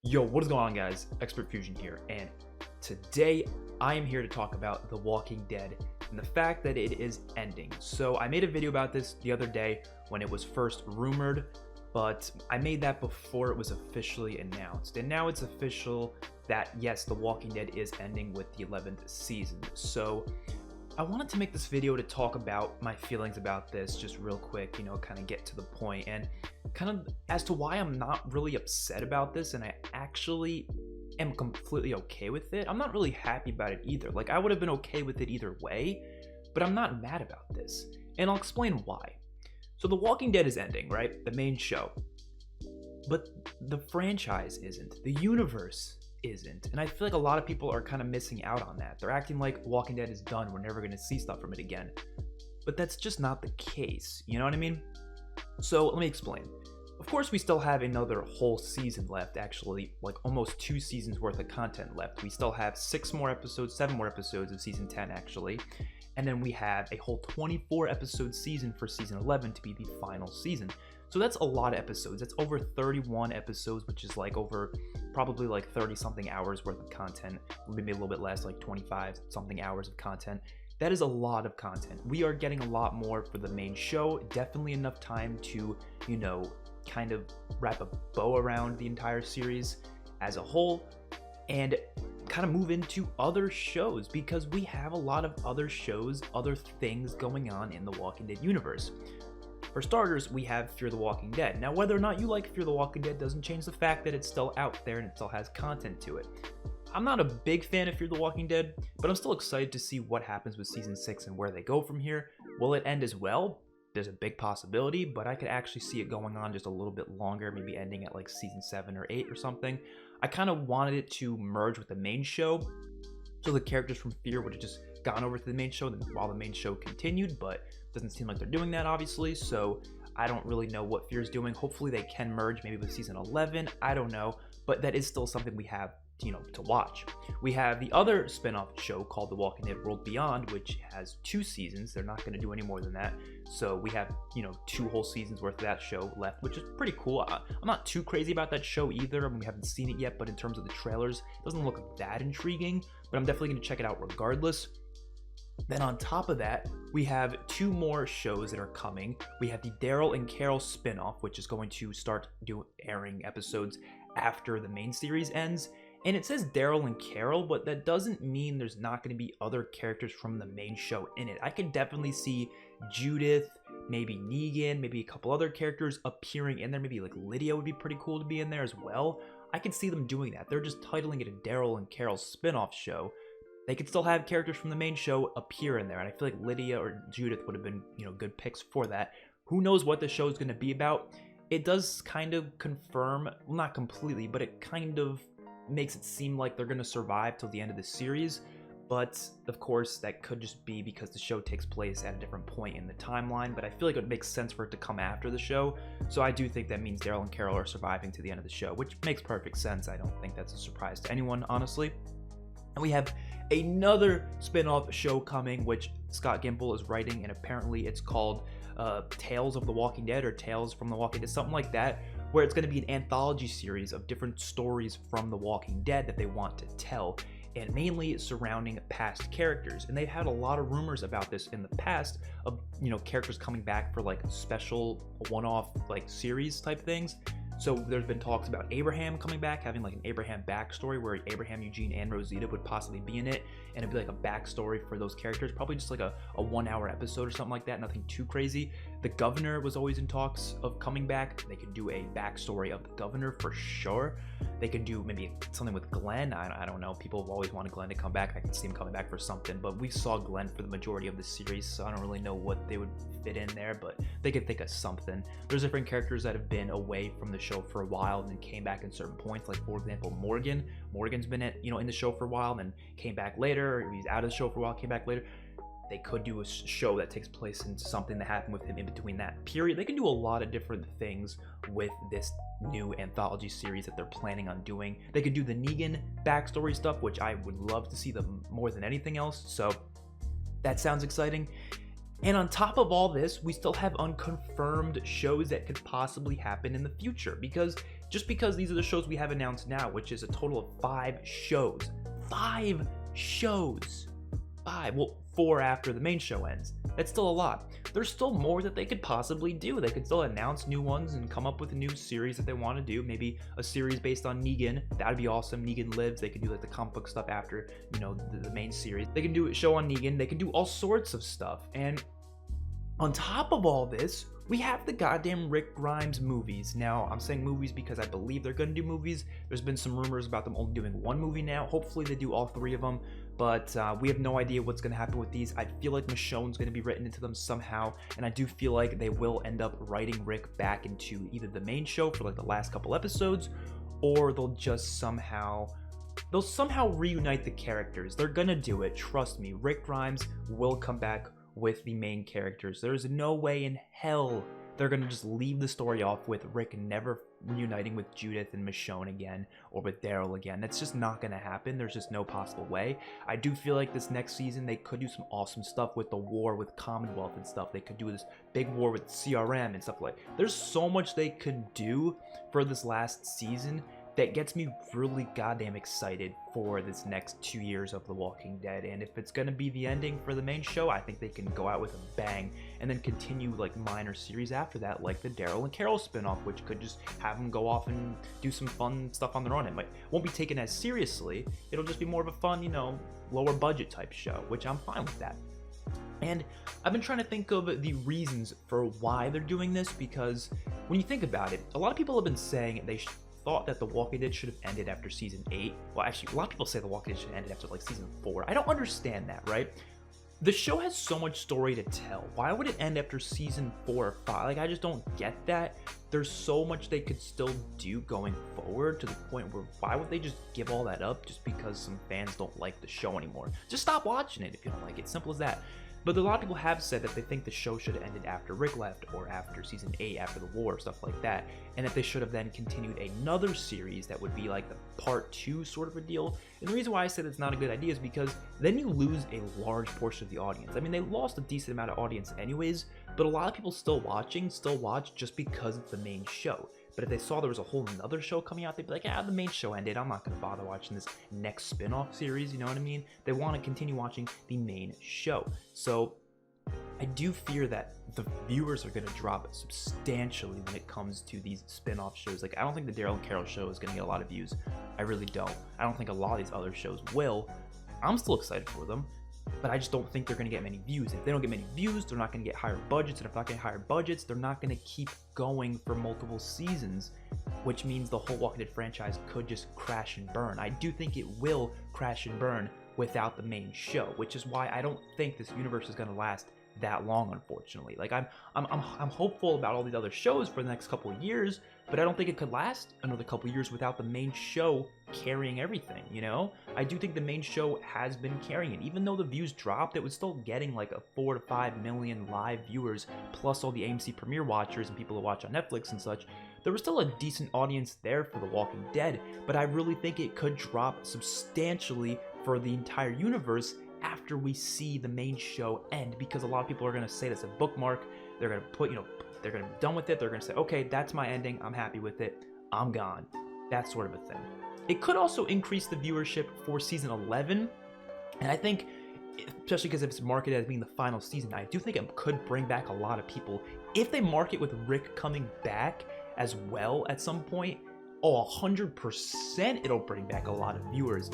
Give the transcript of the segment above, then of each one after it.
Yo, what is going on, guys? Expert Fusion here, and today I am here to talk about The Walking Dead and the fact that it is ending. So I made a video about this the other day when it was first rumored, but I made that before it was officially announced, and now it's official that yes, The Walking Dead is ending with the 11th season. So I wanted to make this video to talk about my feelings about this just real quick, kind of get to the point, and kind of as to why I'm not really upset about this, and I actually am completely okay with it. I'm not really happy about it either. Like, I would have been okay with it either way, but I'm not mad about this, and I'll explain why. So The Walking Dead is ending, right? The main show. But the franchise isn't. The universe isn't. And I feel like a lot of people are kind of missing out on that. They're acting like Walking Dead is done. We're never going to see stuff from it again. But that's just not the case. You know what I mean? So let me explain. Of course, we still have another whole season left, actually, like almost 2 seasons worth of content left. We still have 7 more episodes of season 10, actually. And then we have a whole 24 episode season for season 11 to be the final season. So that's a lot of episodes. That's over 31 episodes, which is like over probably like 30 something hours worth of content, maybe a little bit less, like 25 something hours of content. That is a lot of content. We are getting a lot more for the main show. Definitely enough time to, kind of wrap a bow around the entire series as a whole and kind of move into other shows, because we have a lot of other shows, other things going on in the Walking Dead universe. For starters, we have Fear the Walking Dead. Now, whether or not you like Fear the Walking Dead doesn't change the fact that it's still out there and it still has content to it. I'm not a big fan of Fear the Walking Dead, but I'm still excited to see what happens with season 6 and where they go from here. Will it end as well? There's a big possibility, but I could actually see it going on just a little bit longer, maybe ending at like season 7 or 8 or something. I kind of wanted it to merge with the main show, so the characters from Fear would have just gone over to the main show while the main show continued, but it doesn't seem like they're doing that, obviously, so I don't really know what Fear's doing. Hopefully they can merge maybe with season 11, I don't know, but that is still something we have to watch. We have the other spin-off show called The Walking Dead World Beyond, which has 2 seasons. They're not going to do any more than that. So we have, 2 whole seasons worth of that show left, which is pretty cool. I'm not too crazy about that show either. I mean, we haven't seen it yet, but in terms of the trailers, it doesn't look that intriguing, but I'm definitely going to check it out regardless. Then on top of that, we have 2 more shows that are coming. We have the Daryl and Carol spin-off, which is going to start airing episodes after the main series ends. And it says Daryl and Carol, but that doesn't mean there's not going to be other characters from the main show in it. I could definitely see Judith, maybe Negan, maybe a couple other characters appearing in there. Maybe like Lydia would be pretty cool to be in there as well. I could see them doing that. They're just titling it a Daryl and Carol spin-off show. They could still have characters from the main show appear in there, and I feel like Lydia or Judith would have been, good picks for that. Who knows what the show is going to be about? It does kind of confirm, well, not completely, but it kind of makes it seem like they're going to survive till the end of the series, but of course that could just be because the show takes place at a different point in the timeline, but I feel like it would make sense for it to come after the show, so I do think that means Daryl and Carol are surviving to the end of the show, which makes perfect sense. I don't think that's a surprise to anyone, honestly. And we have another spin-off show coming, which Scott Gimple is writing, and apparently it's called Tales of the Walking Dead or Tales from the Walking Dead, something like that, where it's going to be an anthology series of different stories from The Walking Dead that they want to tell, and mainly surrounding past characters. And they've had a lot of rumors about this in the past of, characters coming back for like special one-off like series type things. So there's been talks about Abraham coming back, having like an Abraham backstory where Abraham, Eugene, and Rosita would possibly be in it, and it'd be like a backstory for those characters, probably just like a 1-hour episode or something like that, nothing too crazy. The Governor was always in talks of coming back. They could do a backstory of the Governor for sure. They could do maybe something with Glenn. I don't know. People have always wanted Glenn to come back. I can see him coming back for something, but we saw Glenn for the majority of the series, so I don't really know what they would fit in there, but they could think of something. There's different characters that have been away from the show for a while and then came back at certain points, like for example Morgan. Morgan's been in the show for a while, then came back later. He's out of the show for a while, came back later. They could do a show that takes place in something that happened with him in between that period. They can do a lot of different things with this new anthology series that they're planning on doing. They could do the Negan backstory stuff, which I would love to see them more than anything else, so that sounds exciting. And on top of all this, we still have unconfirmed shows that could possibly happen in the future, because just because these are the shows we have announced now, which is a total of 5 shows. 5 shows. 5. Well, 4 after the main show ends. That's still a lot. There's still more that they could possibly do. They could still announce new ones and come up with a new series that they want to do. Maybe a series based on Negan. That would be awesome. Negan Lives. They could do like the comic book stuff after, you know, the main series. They can do a show on Negan. They can do all sorts of stuff. And on top of all this, we have the goddamn Rick Grimes movies. Now, I'm saying movies because I believe they're going to do movies. There's been some rumors about them only doing 1 movie now. Hopefully they do all 3 of them, but we have no idea what's going to happen with these. I feel like Michonne's going to be written into them somehow, and I do feel like they will end up writing Rick back into either the main show for like the last couple episodes, or they'll just somehow reunite the characters. They're going to do it, trust me. Rick Grimes will come back with the main characters. There's no way in hell they're gonna just leave the story off with Rick never reuniting with Judith and Michonne again, or with Daryl again. That's just not gonna happen. There's just no possible way. I do feel like this next season they could do some awesome stuff with the war with Commonwealth and stuff. They could do this big war with CRM and stuff like. There's so much they could do for this last season that gets me really goddamn excited for this next 2 years of The Walking Dead. And if it's gonna be the ending for the main show, I think they can go out with a bang and then continue like minor series after that, like the Daryl and Carol spinoff, which could just have them go off and do some fun stuff on their own. It won't be taken as seriously. It'll just be more of a fun, you know, lower budget type show, which I'm fine with that. And I've been trying to think of the reasons for why they're doing this, because when you think about it, a lot of people have been saying they thought that The Walking Dead should have ended after season 8. Well, actually, a lot of people say The Walking Dead should have ended after like season 4. I don't understand that, right? The show has so much story to tell. Why would it end after season 4 or 5? Like, I just don't get that. There's so much they could still do going forward, to the point where why would they just give all that up just because some fans don't like the show anymore? Just stop watching it if you don't like it. Simple as that. But a lot of people have said that they think the show should have ended after Rick left, or after season 8, after the war, stuff like that, and that they should have then continued another series that would be like the part 2 sort of a deal. And the reason why I said it's not a good idea is because then you lose a large portion of the audience. I mean, they lost a decent amount of audience anyways, but a lot of people still watch just because it's the main show. But if they saw there was a whole nother show coming out, they'd be like, the main show ended. I'm not going to bother watching this next spin-off series, you know what I mean? They want to continue watching the main show. So I do fear that the viewers are going to drop substantially when it comes to these spin-off shows. Like, I don't think the Daryl and Carol show is going to get a lot of views. I really don't. I don't think a lot of these other shows will. I'm still excited for them, but I just don't think they're going to get many views. If they don't get many views, they're not going to get higher budgets. And if they're not getting higher budgets, they're not going to keep going for multiple seasons, which means the whole Walking Dead franchise could just crash and burn. I do think it will crash and burn without the main show, which is why I don't think this universe is going to last that long, unfortunately. Like, I'm hopeful about all these other shows for the next couple of years, but I don't think it could last another couple of years without the main show carrying everything, you know? I do think the main show has been carrying it. Even though the views dropped, it was still getting like a 4 to 5 million live viewers, plus all the AMC Premiere watchers and people who watch on Netflix and such. There was still a decent audience there for The Walking Dead, but I really think it could drop substantially for the entire universe after we see the main show end, because a lot of people are going to say that's a bookmark. They're going to put, you know, they're going to be done with it. They're going to say, okay, that's my ending. I'm happy with it. I'm gone. That sort of a thing. It could also increase the viewership for season 11. And I think, especially because if it's marketed as being the final season, I do think it could bring back a lot of people. If they market with Rick coming back as well at some point, 100% it'll bring back a lot of viewers.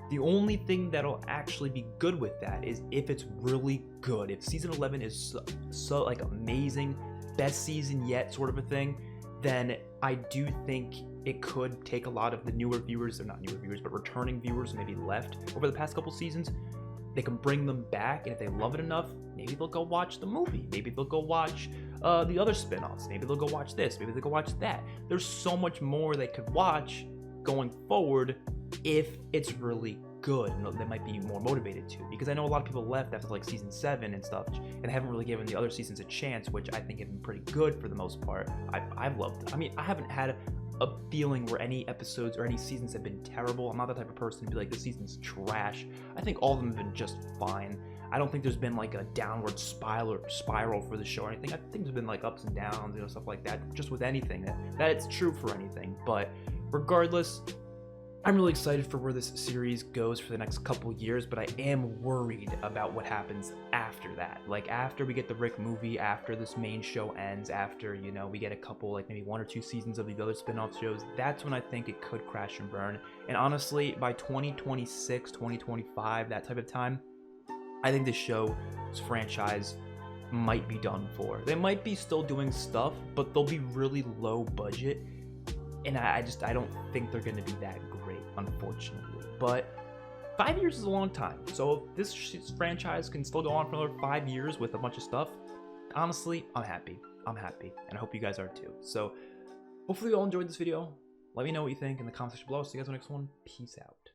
The only thing that'll actually be good with that is if it's really good. If season 11 is so like amazing, best season yet sort of a thing, then I do think it could take a lot of the newer viewers, they're not newer viewers, but returning viewers maybe left over the past couple seasons. They can bring them back, and if they love it enough, maybe they'll go watch the movie. Maybe they'll go watch the other spin-offs. Maybe they'll go watch this. Maybe they'll go watch that. There's so much more they could watch going forward if it's really good, and they might be more motivated to, because I know a lot of people left after like season 7 and stuff, and they haven't really given the other seasons a chance, which I think have been pretty good for the most part. I've loved it. I mean, I haven't had a feeling where any episodes or any seasons have been terrible. I'm not the type of person to be like, this season's trash. I think all of them have been just fine. I don't think there's been like a downward spiral for the show or anything. I think there's been like ups and downs, you know, stuff like that, just with anything, that it's true for anything. But regardless, I'm really excited for where this series goes for the next couple years, but I am worried about what happens after that. Like, after we get the Rick movie, after this main show ends, after, you know, we get a couple, like maybe 1 or 2 seasons of the other spin-off shows, that's when I think it could crash and burn. And honestly, by 2026, 2025, that type of time, I think this show's franchise might be done for. They might be still doing stuff, but they'll be really low budget. And I don't think they're going to be that great, unfortunately. But 5 years is a long time. So if this franchise can still go on for another 5 years with a bunch of stuff, honestly, I'm happy. I'm happy. And I hope you guys are too. So hopefully you all enjoyed this video. Let me know what you think in the comment section below. See you guys in the next one. Peace out.